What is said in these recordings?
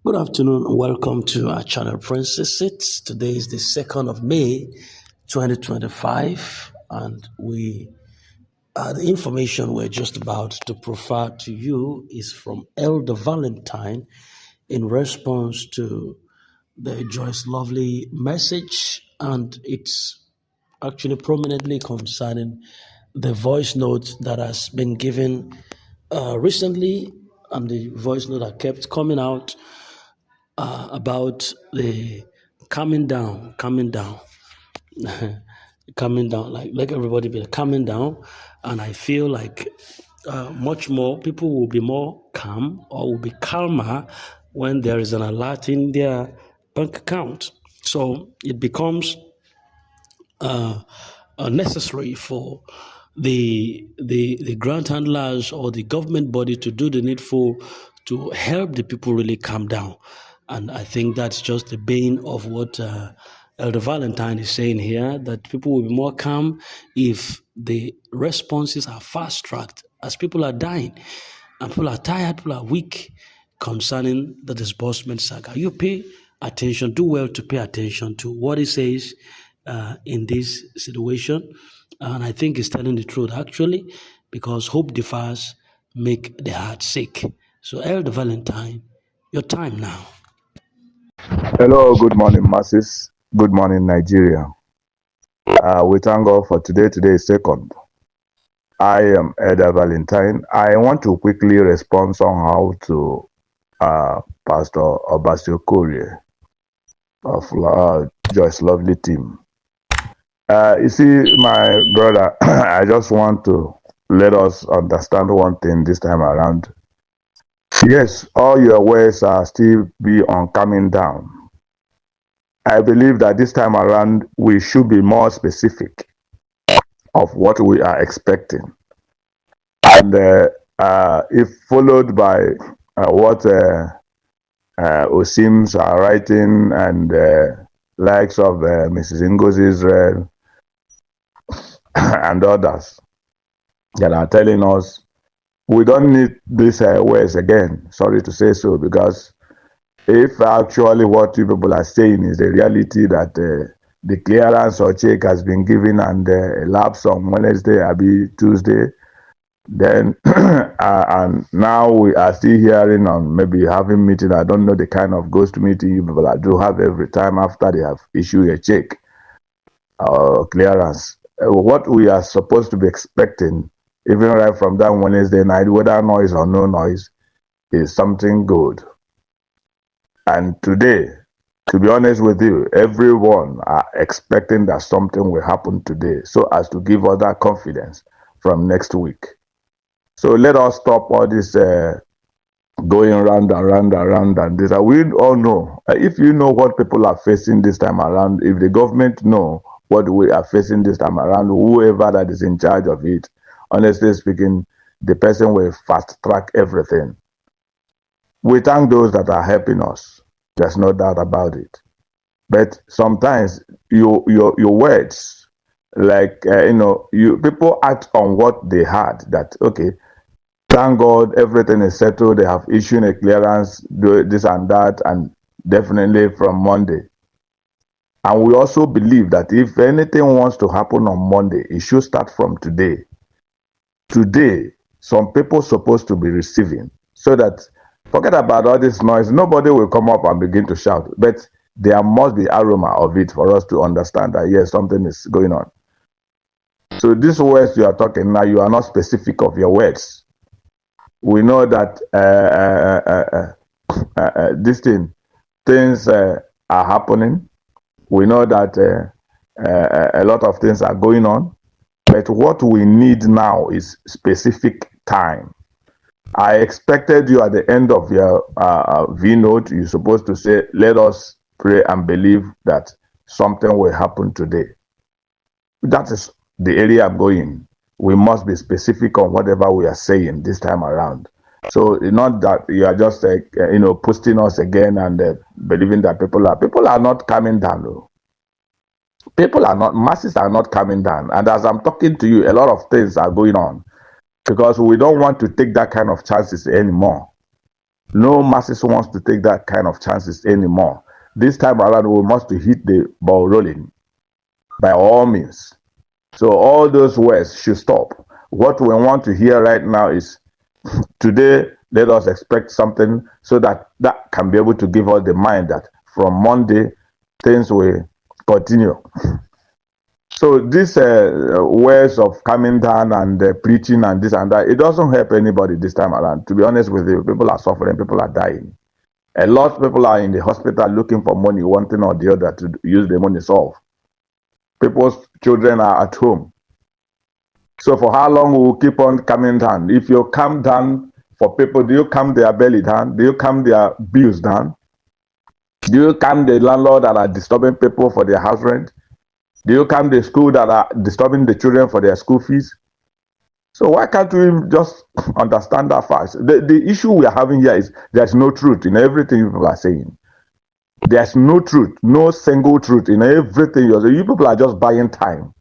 Good afternoon and welcome to our channel Princess Sits. Today is the 2nd of May 2025 and the information we're just about to provide to you is from Elder Valentine in response to the Joyce Lovely message, and it's actually prominently concerning the voice note that has been given recently, and the voice note that kept coming out about the calming down, calming down, like everybody be calming down, and I feel like much more people will be more calm or will be calmer when there is an alert in their bank account. So it becomes necessary for the grant handlers or the government body to do the needful to help the people really calm down. And I think that's just the bane of what Elder Valentine is saying here, that people will be more calm if the responses are fast tracked, as people are dying and people are tired, people are weak concerning the disbursement saga. You pay attention, do well to pay attention to what he says in this situation. And I think he's telling the truth actually, because hope differs, make the heart sick. So, Elder Valentine, your time now. Hello, good morning, masses. Good morning, Nigeria. We thank God for today. Today is second. I am Elder Valentine. I want to quickly respond somehow to Pastor Obasio Korea of Joyce Lovely team. You see, my brother, I just want to let us understand one thing this time around. Yes, all your words are still be on coming down. I believe that this time around we should be more specific of what we are expecting, and if followed by what Osims are writing and likes of Mrs. Ingos Israel and others that are telling us we don't need these words again. Sorry to say so, because if actually what you people are saying is the reality that the clearance or check has been given and elapsed on Wednesday, Abi Tuesday, then and now we are still hearing on maybe having meeting. I don't know the kind of ghost meeting you people do have every time after they have issued a check or clearance. What we are supposed to be expecting, even right from that Wednesday night, whether noise or no noise, is something good. And today, to be honest with you, everyone are expecting that something will happen today so as to give us that confidence from next week. So let us stop all this going around and this. We all know, if you know what people are facing this time around, if the government know what we are facing this time around, whoever that is in charge of it, honestly speaking, the person will fast track everything. We thank those that are helping us. There's no doubt about it. But sometimes your words, like you people act on what they had. That okay, thank God everything is settled. They have issued a clearance, do this and that, and definitely from Monday. And we also believe that if anything wants to happen on Monday, it should start from today. Today, some people supposed to be receiving, so that forget about all this noise. Nobody will come up and begin to shout, but there must be aroma of it for us to understand that yes, something is going on. So these words you are talking now, you are not specific of your words. We know that things are happening. We know that a lot of things are going on. But what we need now is specific time. I expected you at the end of your V note, you're supposed to say, let us pray and believe that something will happen today. That is the area I'm going. We must be specific on whatever we are saying this time around. So it's not that you are just posting us again and believing that people are not coming down. Though. Masses are not coming down. And as I'm talking to you, a lot of things are going on because we don't want to take that kind of chances anymore. No masses wants to take that kind of chances anymore. This time around, we must hit the ball rolling by all means. So all those words should stop. What we want to hear right now is today, let us expect something so that that can be able to give us the mind that from Monday, things will continue. So these ways of coming down and preaching and this and that, it doesn't help anybody this time around. To be honest with you, people are suffering, people are dying. A lot of people are in the hospital looking for money, one thing or the other to use the money solve. People's children are at home. So for how long will keep on coming down? If you come down for people, do you calm their belly down? Do you calm their bills down? Do you calm the landlord that are disturbing people for their house rent? Do you calm the school that are disturbing the children for their school fees? So why can't we just understand that fact? The issue we are having here is there's no truth in everything people are saying. There's no truth, no single truth in everything you're saying. You people are just buying time.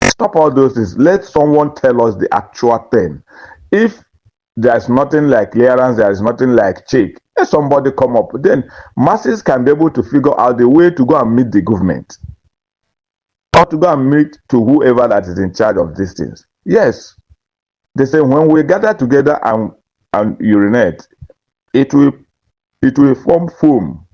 Stop all those things. Let someone tell us the actual thing. If there's nothing like clearance, there is nothing like check, let somebody come up. Then masses can be able to figure out the way to go and meet the government or to go and meet to whoever that is in charge of these things. Yes, they say when we gather together and urinate, it will form foam.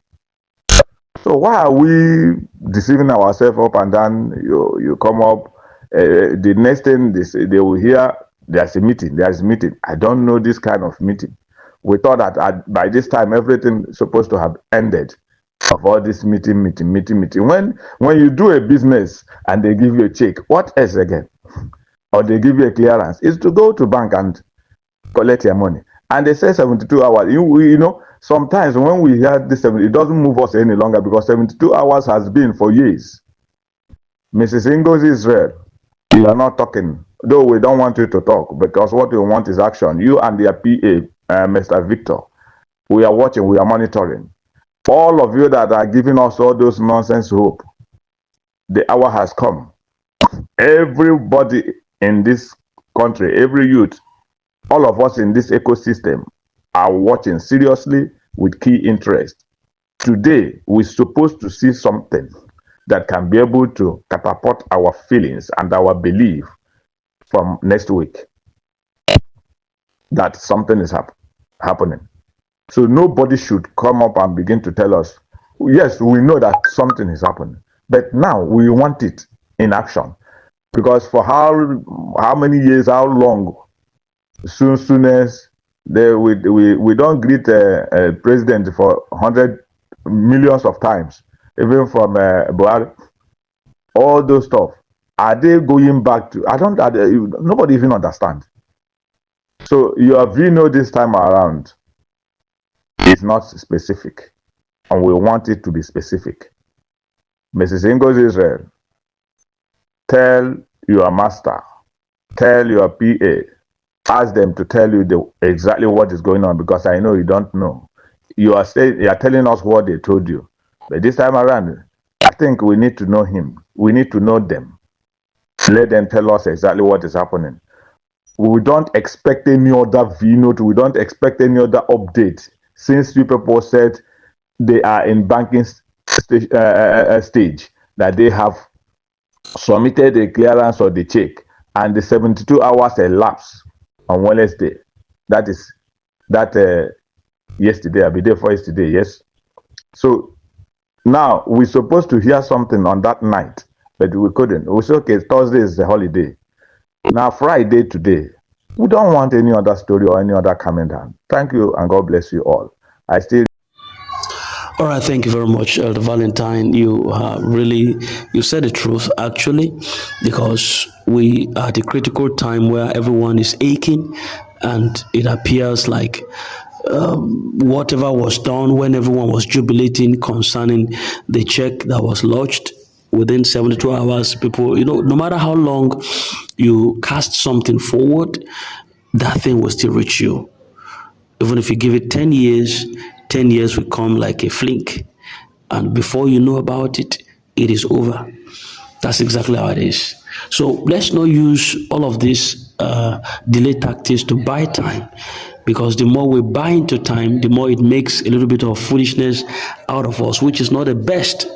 So why are we deceiving ourselves up and down? You come up, the next thing they will hear there's a meeting. There's a meeting. I don't know this kind of meeting. We thought that by this time everything is supposed to have ended. Of all this meeting. When you do a business and they give you a check, what else again? Or they give you a clearance, is to go to bank and collect your money. And they say 72 hours. You know, sometimes when we hear this, it doesn't move us any longer because 72 hours has been for years. Mrs. Ingos Israel, you are not talking, though we don't want you to talk because what we want is action. You and your PA, Mr. Victor, we are watching, we are monitoring. All of you that are giving us all those nonsense hope, the hour has come. Everybody in this country, every youth, all of us in this ecosystem are watching seriously with key interest. Today, we're supposed to see something that can be able to catapult our feelings and our belief from next week that something is happening. So nobody should come up and begin to tell us, yes, we know that something is happening, but now we want it in action. Because for how many years, how long, soonest, we don't greet a president for 100 millions of times, even from Buhari, all those stuff. Are they going back to, nobody even understands. So your vino this time around is not specific, and we want it to be specific. Mrs. Ingos Israel, tell your master, tell your PA, ask them to tell you exactly what is going on, because I know you don't know. You are telling us what they told you, but this time around, I think we need to know him. We need to know them. Let them tell us exactly what is happening. We don't expect any other V-note. We don't expect any other update since you people said they are in banking stage, that they have submitted a clearance or the check, and the 72 hours elapsed on Wednesday. That is yesterday. I'll be there for yesterday. Yes. So now we're supposed to hear something on that night, but we couldn't. We said, okay, Thursday is the holiday. Now Friday today. We don't want any other story or any other comment. Thank you, and God bless you all. I still. All right, thank you very much, Elder Valentine. You said the truth actually, because we are at a critical time where everyone is aching, and it appears like whatever was done when everyone was jubilating concerning the check that was lodged within 72 hours, people, no matter how long you cast something forward, that thing will still reach you. Even if you give it 10 years, 10 years will come like a flink. And before you know about it, it is over. That's exactly how it is. So let's not use all of these delay tactics to buy time, Because the more we buy into time, the more it makes a little bit of foolishness out of us, which is not the best.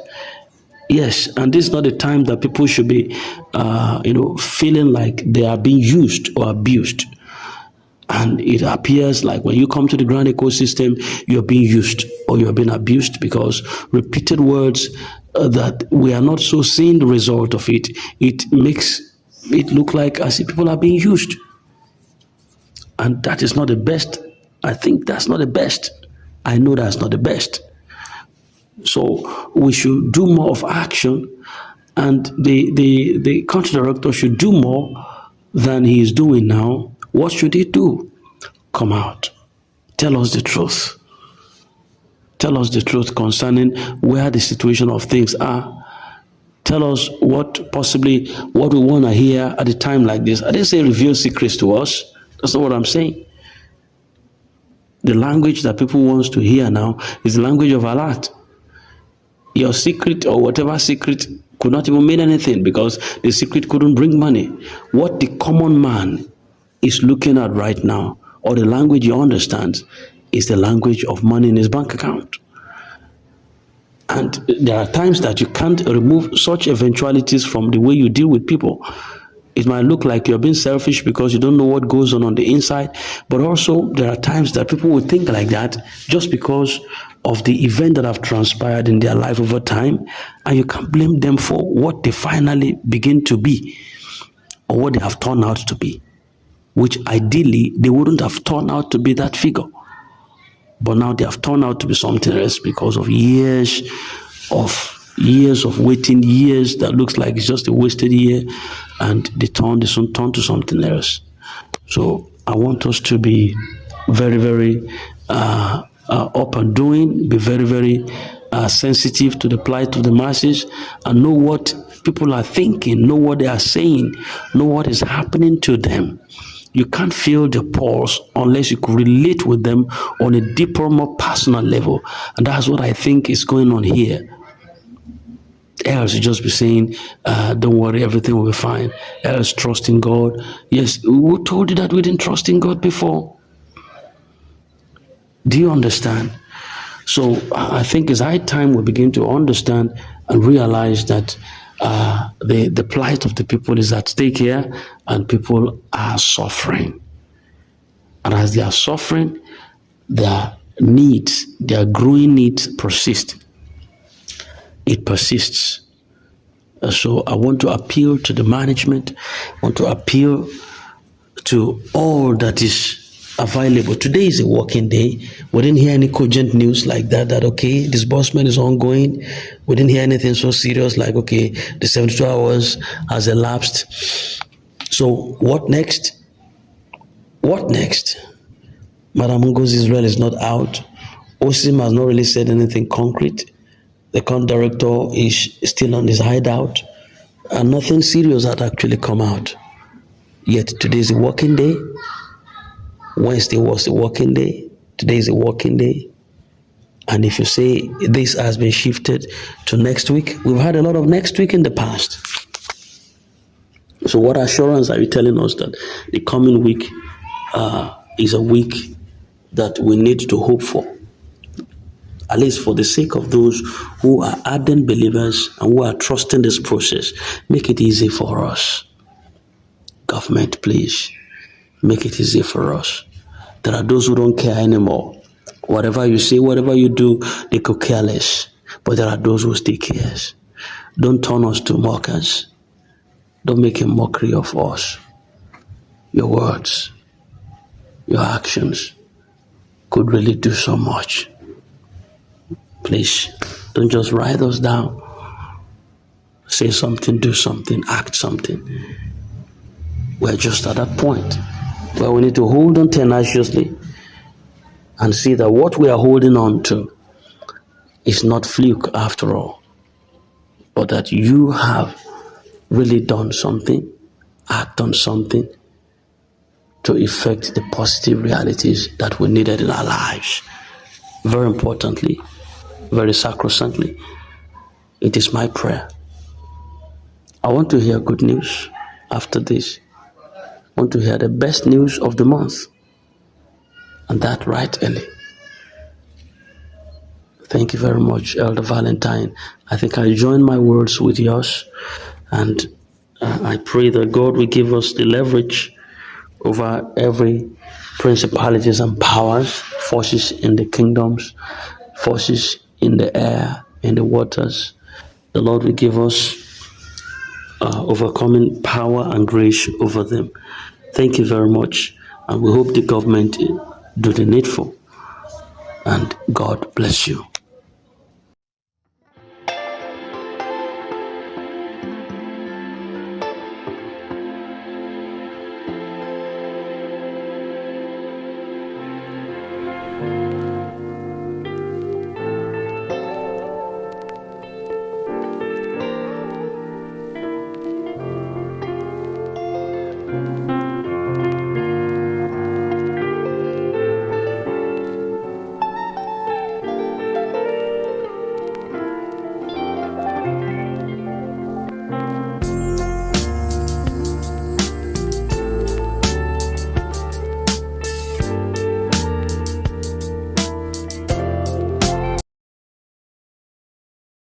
Yes, and this is not the time that people should be, feeling like they are being used or abused. And it appears like when you come to the grand ecosystem, you're being used or you're being abused, because repeated words that we are not so seeing the result of it, it makes it look like as if people are being used. And that is not the best. I think that's not the best. I know that's not the best. So we should do more of action, and the country director should do more than he is doing now. What should he do? Come out. Tell us the truth. Tell us the truth concerning where the situation of things are. Tell us what we want to hear at a time like this. I didn't say reveal secrets to us. That's not what I'm saying. The language that people want to hear now is the language of alert. Your secret or whatever secret could not even mean anything, because the secret couldn't bring money. What the common man is looking at right now, or the language he understands, is the language of money in his bank account. And there are times that you can't remove such eventualities from the way you deal with people. It might look like you're being selfish because you don't know what goes on the inside, but also there are times that people will think like that just because of the event that have transpired in their life over time, and you can't blame them for what they finally begin to be or what they have turned out to be, which ideally they wouldn't have turned out to be that figure. But now they have turned out to be something else because of years of waiting, years that looks like it's just a wasted year, and they turn to something else. So I want us to be very, very up and doing, be very, very sensitive to the plight of the masses, and know what people are thinking, know what they are saying, know what is happening to them. You can't feel the pulse unless you could relate with them on a deeper, more personal level. And that's what I think is going on here. Else you just be saying, don't worry, everything will be fine. Else trust in God. Yes, who told you that we didn't trust in God before? Do you understand? So I think it's high time we begin to understand and realize that the plight of the people is at stake here, and people are suffering. And as they are suffering, their needs, their growing needs persist. It persists. So I want to appeal to the management, I want to appeal to all that is available. Today is a working day. We didn't hear any cogent news like that, okay, disbursement is ongoing. We didn't hear anything so serious like, okay, the 72 hours has elapsed. So what next? What next? Madam Ngozi Israel is not out. Osim has not really said anything concrete. The current director is still on his hideout, and nothing serious had actually come out. Yet today is a working day. Wednesday was a working day. Today is a working day. And if you say this has been shifted to next week, we've had a lot of next week in the past. So what assurance are you telling us that the coming week is a week that we need to hope for? At least for the sake of those who are ardent believers and who are trusting this process, make it easy for us. Government, please, make it easy for us. There are those who don't care anymore. Whatever you say, whatever you do, they could care less. But there are those who still care. Don't turn us to mockers. Don't make a mockery of us. Your words, your actions could really do so much. Please, don't just write us down. Say something, do something, act something. We're just at that point where we need to hold on tenaciously and see that what we are holding on to is not fluke after all, but that you have really done something, act on something to effect the positive realities that we needed in our lives. Very importantly, very sacrosanctly, it is my prayer. I want to hear good news after this. I want to hear the best news of the month. and that right early. Thank you very much, Elder Valentine. I think I join my words with yours, and I pray that God will give us the leverage over every principalities and powers, forces in the kingdoms, forces in the air, in the waters. The Lord will give us overcoming power and grace over them. Thank you very much, and we hope the government do the needful. And God bless you.